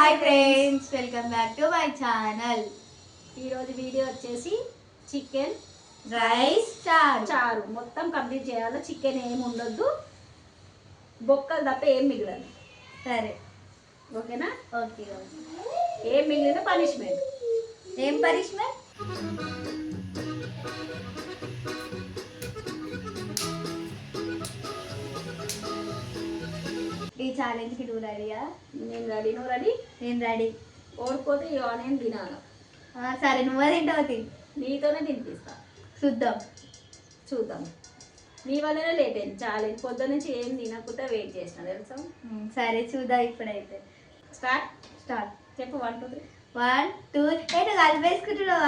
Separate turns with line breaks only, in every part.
Hi friends, welcome back to my channel.
ఈరోజు video వచ్చేసి chicken
rice
చారు మొత్తం కంప్లీట్ చేయాలి. చికెన్ ఏమి ఉండొద్దు, బొక్కలు తప్ప ఏం మిగలదు.
సరే,
ఓకేనా?
ఓకే.
ఏం మిగిలిన పనిష్మెంట్.
ఏం పనిష్మెంట్? ఈ ఛాలెంజ్కి నువ్వు రెడీయా?
నేను రెడీ. నువ్వు రెడీ?
నేను రెడీ.
ఓడిపోతే ఈ ఆనియన్ తినాలి.
సరే, నువ్వే తింటావు.
నీతోనే తినిపిస్తా.
చూద్దాం.
నీ వల్లనే లేట్ అయింది. ఛాలెంజ్ పొద్దున్న నుంచి ఏం తినకుండా వెయిట్ చేసిన తెలుసా.
సరే, చూద్దాం. ఇప్పుడైతే
స్టార్ట్. చెప్పు. 1 2 3.
1 2 3 కలిపేసుకుంటున్నావు.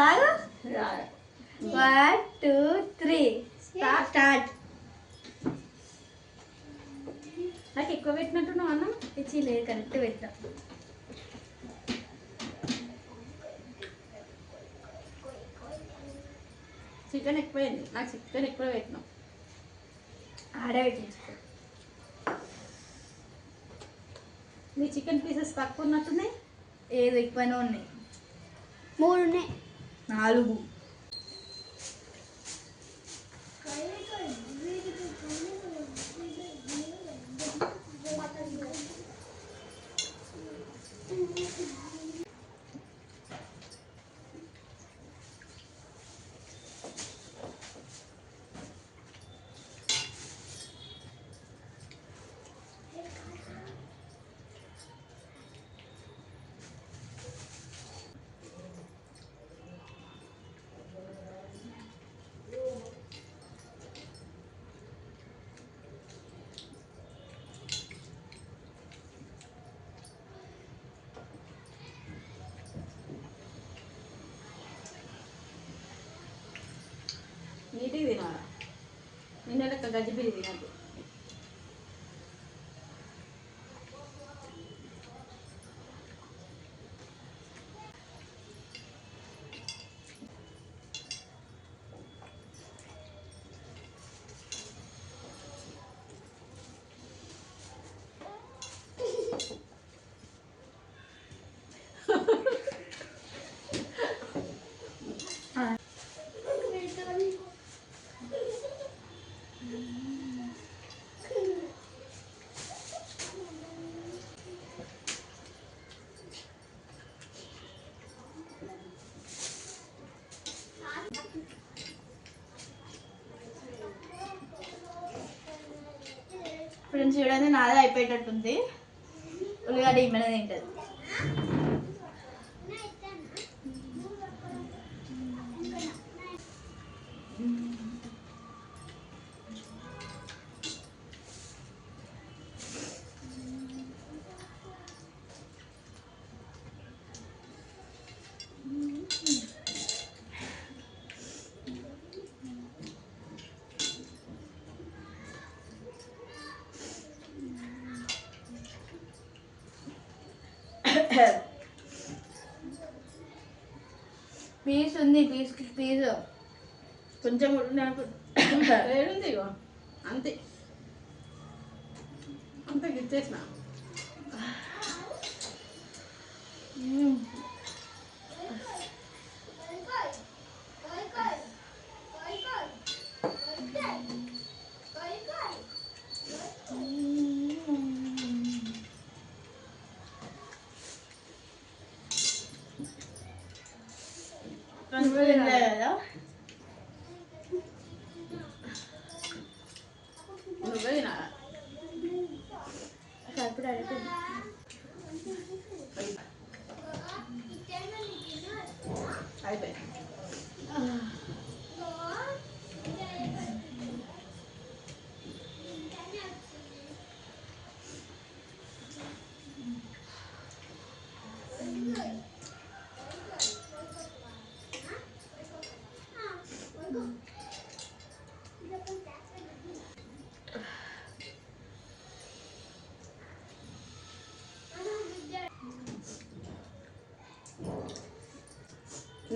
1 2 3 స్టార్ట్.
నాకు ఎక్కువ పెట్టినట్టున్నావు అన్నం.
పిచ్చి లేదు, కరెక్ట్ పెట్టినా.
చికెన్ ఎక్కువైంది. నాకు చికెన్ ఎక్కువ పెట్టినావు.
ఆడే పెట్టించుకో.
నీ చికెన్ పీసెస్ తక్కువ ఉన్నట్టున్నాయి.
ఏదో ఎక్కువనే ఉన్నాయి.
3 ఉన్నాయి.
4.
నీటికి తినాలా? నిన్న లెక్క గజ్జిబిరి తినద్దు.
ఫ్రెండ్స్, చూడండి, నాదే అయిపోయేటట్టుంది. ఉల్లిగడ్డ ఇమ్మనే తింటుంది. పీస్ ఉంది. పీస్ కొంచెం
ఏడుంది ఇగో. అంతే అంతే ఇచ్చేసిన.
నువ్వే తినలే కదా?
నువ్వే తినాలా?
కడుపు అడుగుతుంది.
అయిపోయి.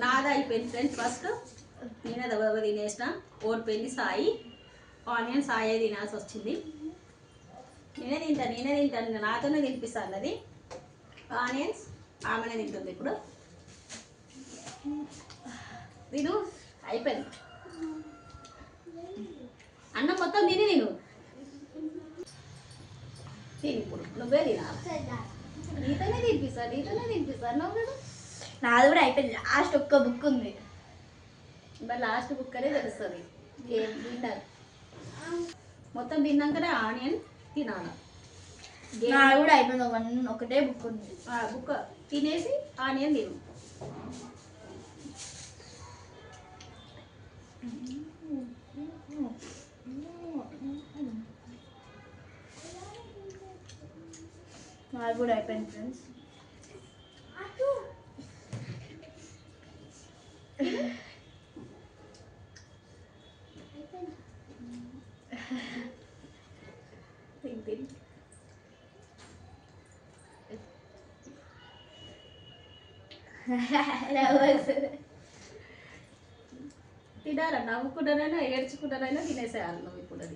నాది అయిపోయింది ఫ్రెండ్స్. ఫస్ట్ నేనే దెబ్బ తినేసిన. ఓడిపోయింది సాయి. ఆనియన్ సాయి తినాల్సి వచ్చింది. నేనే తింటాను నాతోనే తినిపిస్తాను. అది ఆనియన్స్ ఆమెనే తింటుంది ఇప్పుడు. తిను, అయిపోయింది. అన్నం మొత్తం తిని తిను. తిని ఇప్పుడు నువ్వే తినాలి. నీతోనే తినిపిస్తా నువ్వు కదా.
నాది కూడా అయిపోయింది. లాస్ట్ ఒక్క బుక్ ఉంది.
మరి లాస్ట్ బుక్ అనే తెలుస్తుంది ఏం తిన్నారు. మొత్తం తిన్నాకనే ఆనియన్ తినాలి.
నాది కూడా అయిపోయింది. ఒకటే బుక్ ఉంది.
బుక్ తినేసి ఆనియన్ తిను.
నాది కూడా అయిపోయింది ఫ్రెండ్స్.
తిని తినాలా. నవ్వుకుంటానైనా ఏడ్చుకుంటానైనా తినేసేయాలి నువ్వు ఇప్పుడు. అది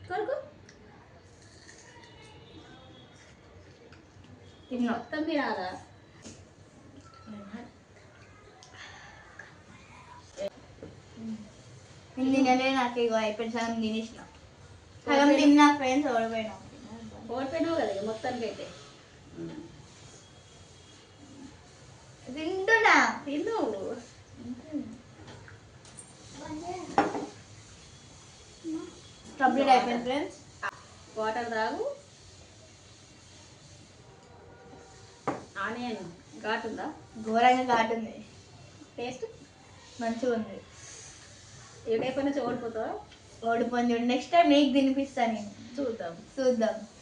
కొరకు మొత్తం తినాలా.
నేను తినలే. నాకు ఇగో అయిపోయింది. సగం తినేసిన. సగం తిన్నా ఫ్రెండ్స్.
ఓడిపోయినావు కదా ఇక మొత్తానికి అయితే.
తింటున్నా.
తిను.
కంప్లీట్ అయిపోయింది ఫ్రెండ్స్.
వాటర్ తాగు. ఆనియన్ ఘాటుందా?
ఘోరంగా ఘాటుంది.
టేస్ట్
మంచిగా ఉంది.
ఏ టైప్ నుంచి ఓడిపోతావా?
ఓడిపోయింది. నెక్స్ట్ టైం నీకు తినిపిస్తాను నేను.
చూద్దాం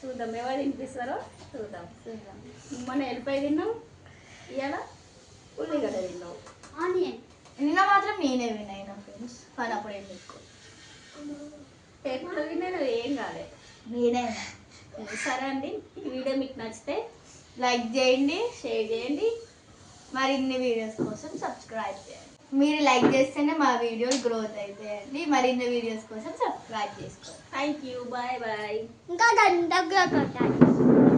చూద్దాం ఎవరు తినిపిస్తారో చూద్దాం. మొన్న వెళ్ళిపోయి తిన్నావు, ఇవాళ ఉల్లిగడ్డ తిన్నావు.
ఆనియన్
నిన్న మాత్రం నేనే విన్నాను ఫ్రెండ్స్. కానీ అప్పుడు ఏం ఎక్కువ
ఎప్పుడు తిన్నా ఏం కాలేదు.
నేనే.
సరే అండి, ఈ వీడియో మీకు నచ్చితే
లైక్ చేయండి,
షేర్ చేయండి,
మరిన్ని వీడియోస్ కోసం సబ్స్క్రైబ్ చేయండి. మీరు లైక్ చేస్తేనే మా వీడియోలు గ్రోత్ అవుతాయండి. మరిన్ని వీడియోస్ కోసం సబ్స్క్రైబ్ చేసుకోండి.
Thank you. Bye bye.
ఇంకా దగ్గర కొట్టాలి.